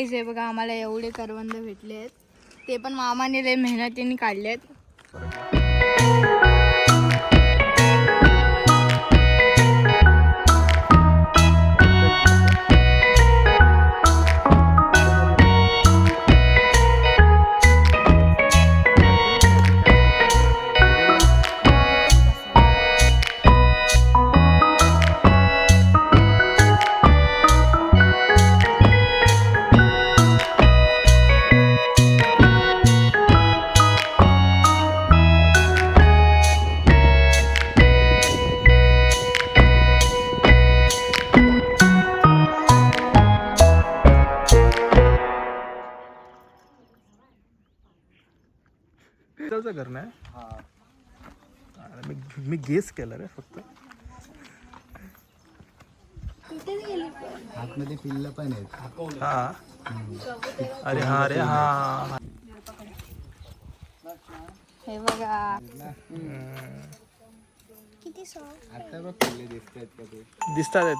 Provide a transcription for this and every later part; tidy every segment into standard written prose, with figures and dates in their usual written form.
Guys हे बघा, आम्हाला एवढे करवंद भेटले आहेत. ते पण मामाने लय मेहनतीने काढले आहेत. घर नाही. मी गेस केलं रे फक्त. आतमध्ये पिल्लं पण आहेत. हा अरे हा रे हा. हे बघा किती आता बघ पिल्ले दिसतात का ते. दिसतात आहेत.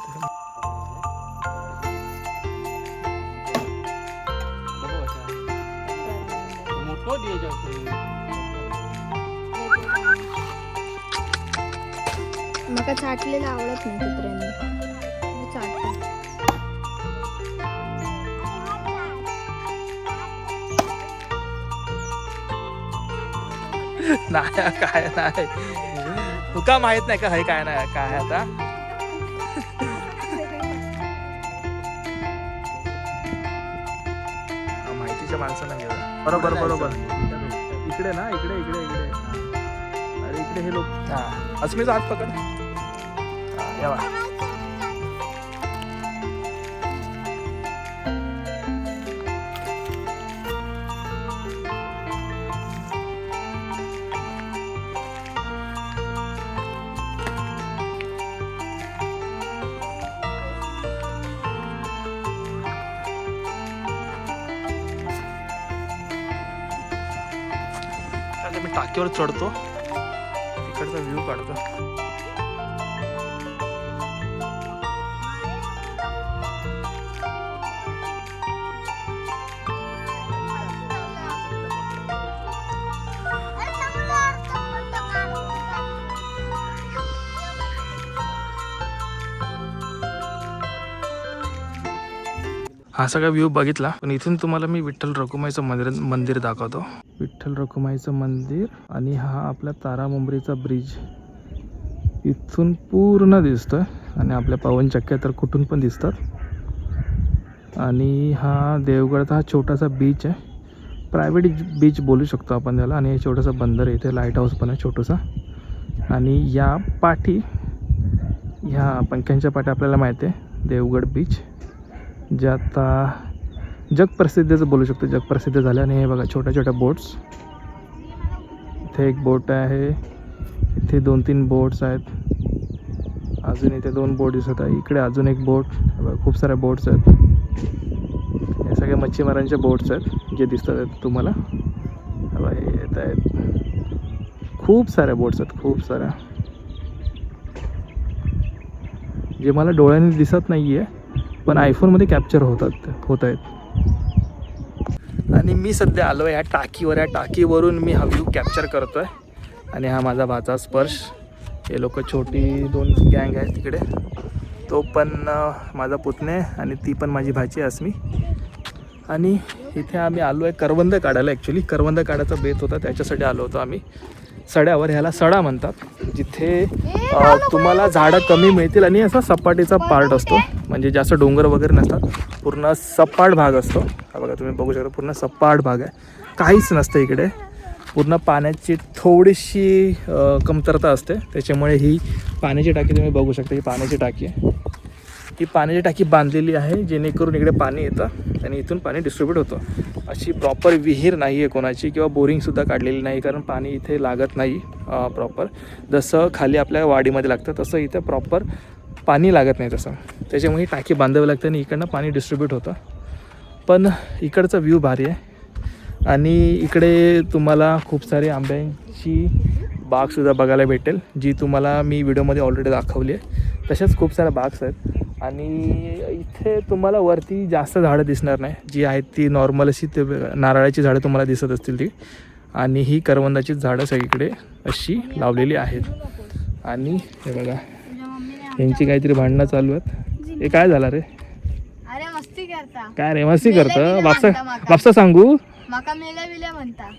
मका चाटलेलं आवडत नाही कुत्र्यांनी. चाटतात. नाही काय नाही, तुका माहित नाही का हे काय नाही काय आता. माहितीच्या माणसांना घेऊया. बरोबर बरोबर. इकडे ना, इकडे इकडे इकडे. अरे इकडे हे लोक. हा अस्मीचा हात पकड. यावा. मी टाकीवर चढतो, तिकडचा व्ह्यू काढतो. हा सगळा व्ह्यू बघितला, पण इथून तुम्हाला मी विठ्ठल रखुमाईचं मंदिर दाखवतो. विठ्ठल रखुमाईचं मंदिर आणि हा आपला तारामुंबरीचा ब्रिज इथून पूर्ण दिसतोय. आणि आपल्या पवनचक्क्या तर कुठून पण दिसतात. आणि हा देवगडचा हा छोटासा बीच आहे, प्रायव्हेट बीच बोलू शकतो आपण त्याला. आणि छोटासा बंदर आहे इथे, लाईट हाऊस पण आहे छोटंसा. आणि या पाठी, ह्या पंख्यांच्या पाठी आपल्याला माहिती आहे देवगड बीच, जे आता जगप्रसिद्धच बोलू शकतो, जगप्रसिद्ध झाले. आणि हे बघा छोट्या छोट्या बोट्स. इथे एक बोट आहे, इथे 2-3 बोट्स आहेत. अजून इथे 2 बोट दिसत आहे. इकडे अजून एक बोट. खूप साऱ्या बोट्स आहेत. हे सगळे मच्छीमारांच्या बोट्स आहेत जे दिसतात आहेत तुम्हाला. येत आहेत खूप साऱ्या बोट्स आहेत, खूप साऱ्या, जे मला डोळ्यांनी दिसत नाही आहे पण आयफोनमध्ये कॅप्चर होत आहेत. आणि मी सध्या आलो आहे ह्या टाकीवर. या टाकीवरून मी हा व्ह्यू कॅप्चर करतो आहे. आणि हा माझा भाचा स्पर्श. हे लोक छोटी 2 गँग आहे तिकडे. तो पण माझा पुतणे आणि ती पण माझी भाची अस्मी. आणि इथे आम्ही आलो आहे करवंद काढायला. ॲक्च्युली करवंद काढायचा बेत होता, त्याच्यासाठी आलो होतो आम्ही. सड्यावर, ह्याला सडा म्हणतात, जिथे तुम्हाला झाडं कमी मिळतील आणि असा सपाटीचा पार्ट असतो. म्हणजे जास्त डोंगर वगैरे नसतात, पूर्ण सपाट भाग असतो. हा बघा तुम्ही बघू शकता, पूर्ण सपाट भाग आहे, काहीच नसतं इकडे. पूर्ण पाण्याची थोडीशी कमतरता असते, त्याच्यामुळे ही पाण्याची टाकी तुम्ही बघू शकता. ही पाण्याची टाकी आहे. ही पाण्याची टाकी बांधलेली आहे जेणेकरून इकडे पाणी येतं आणि इथून पाणी डिस्ट्रीब्यूट होतं. अशी प्रॉपर विहीर नाही आहे कोणाची, किंवा बोरिंगसुद्धा काढलेली नाही, कारण पाणी इथे लागत नाही प्रॉपर. जसं खाली आपल्या वाडीमध्ये लागतं तसं इथं प्रॉपर पाणी लागत नाही तसं. त्याच्यामुळे ही टाकी बांधावी लागते आणि इकडनं पाणी डिस्ट्रीब्यूट होतं. पण इकडचा व्ह्यू भारी आहे. आणि इकडे तुम्हाला खूप सारी आंब्यांची बागसुद्धा बघायला भेटेल, जी तुम्हाला मी व्हिडिओमध्ये ऑलरेडी दाखवली आहे. तशाच खूप साऱ्या बाग्स आहेत. आणि इथे तुम्हाला वरती जास्त झाडं दिसणार नाही, जी आहेत ती नॉर्मल अशी ते नारळाची झाडं तुम्हाला दिसत असतील ती. आणि ही करवंदाची झाडं सगळीकडे अशी लावलेली आहेत. आणि हे बघा यांची काहीतरी भांडणं चालू आहेत. हे काय झालं रे? अरे मस्ती करता काय रे मस्ती करतं? मेले बापसा म्हणता माका. बापसा सांगू माका मेल्या बिल्या म्हणता.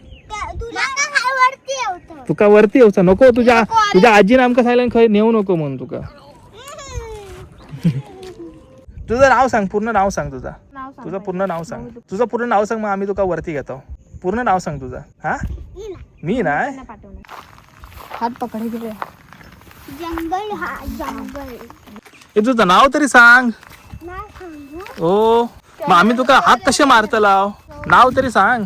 तुका वरती येऊचा नको, तुझ्या आजीने आमका सांगितलं खंय नेऊ नको म्हणून. तुका तुझं नाव सांग, पूर्ण नाव सांग तुझा. तुझं पूर्ण नाव सांग, तुझं पूर्ण नाव सांग, मग आम्ही तुका वरती घेतो. पूर्ण नाव सांग तुझं. हा मी नाही हात पकडे गेले. जंगल हा जंगल हे तुझं नाव तरी सांग. ओ मग आम्ही तुका हाक कसे मारता लाव, नाव तरी सांग.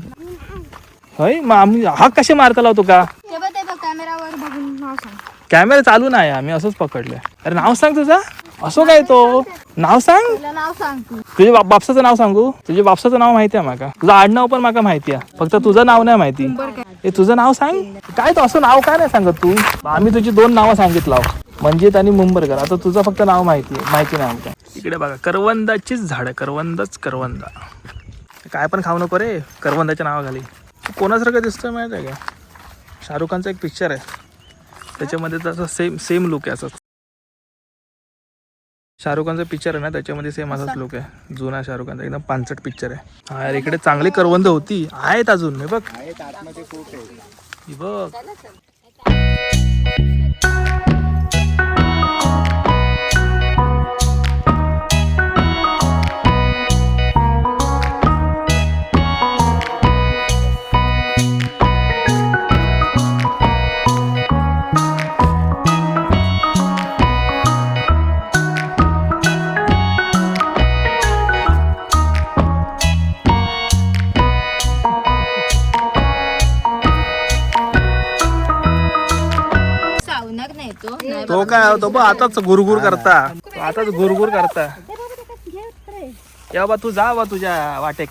होय मग आम्ही हाक कसे मारता लाव तुका? ते बघ कॅमेरावर बघून नाव सांग. कॅमेरा चालू नाही, आम्ही असंच पकडलंय. अरे नाव सांग तुझा. असं काय तो नाव सांग. तुला नाव सांग तू. तुझ्या बापसाचं नाव सांगू? तुझ्या बापसाचं नाव माहिती आहे माका, तुझं आडनाव पण माका माहिती आहे, फक्त तुझं नाव नाही माहिती. हे तुझं नाव सांग. काय तो असं नाव काय नाही सांगत तू? आम्ही तुझी 2 नावं सांगितलं, मंजित आणि मुंबरकर. आता तुझं फक्त नाव माहिती नाही आमच्या. इकडे बघा करवंदाचीच झाडं, करवंदा. काय पण खाऊ नको रे करवंदाच्या नावाखाली. कोणासारखं दिसतोय माहिती आहे का? शाहरुख खानचा एक पिक्चर आहे, त्याच्यामध्ये तसं सेम लुक आहे असंच. शाहरुख खानचा पिक्चर आहे ना, त्याच्यामध्ये सेम असाच लुक आहे. जुना शाहरुख खानचा एकदम पांचट पिक्चर आहे. हा यार इकडे चांगली करवंद होती, आहेत अजून. हे बघ आतमध्ये खूप आहे. ही बघ. तो काय तो बघ आताच गुरगुर करता, या बा तू जा बा तुझ्या वाटेक.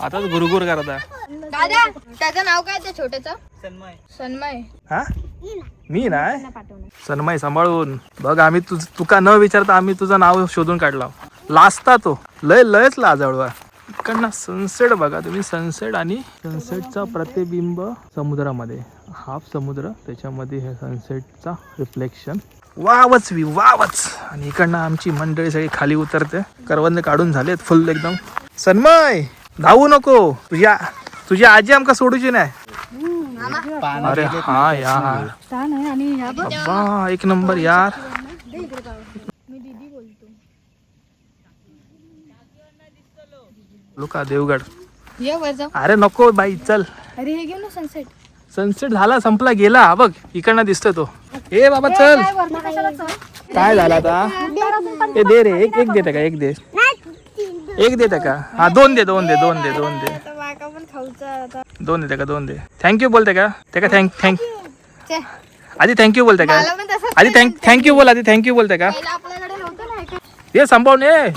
आताच गुरगुर करता. दादा त्याचं नाव काय त्या छोट्याचं? सन्मय. हा मी नाही सन्मय. सांभाळून बघ, आम्ही तुका न विचारता आम्ही तुझं नाव शोधून काढला. लाजता तो लयच लाजळवा. इकडनं सनसेट बघा तुम्ही, सनसेट आणि सनसेटचा प्रतिबिंब समुद्रामध्ये, हाफ समुद्र, त्याच्यामध्ये हे सनसेटचा रिफ्लेक्शन. वावच. आणि इकडनं आमची मंडळी सगळी खाली उतरते. करवंद काढून झालेत फुल एकदम. सन्मय धावू नको, तुझी आजी आमका सोडूची नाही. अरे हा यार अब्बा एक नंबर यार. लोका देवगड. अरे नको बाई चल. अरे हे घेऊ ना सनसेट. सनसेट झाला, संपला, गेला. बघ इकडनं दिसतोय तो. ए बाबा चल. काय झालं आता? ए दे रे, एक देते का? एक देते का? हा 2 दे. 2 देते का? 2 दे. थँक्यू बोलते का? ते का थँक्यू आधी थँक्यू बोलते का? आधी थँक्यू बोल. आधी थँक्यू बोलते का? आपल्याकडे नव्हतं ना. हे संपवून ये.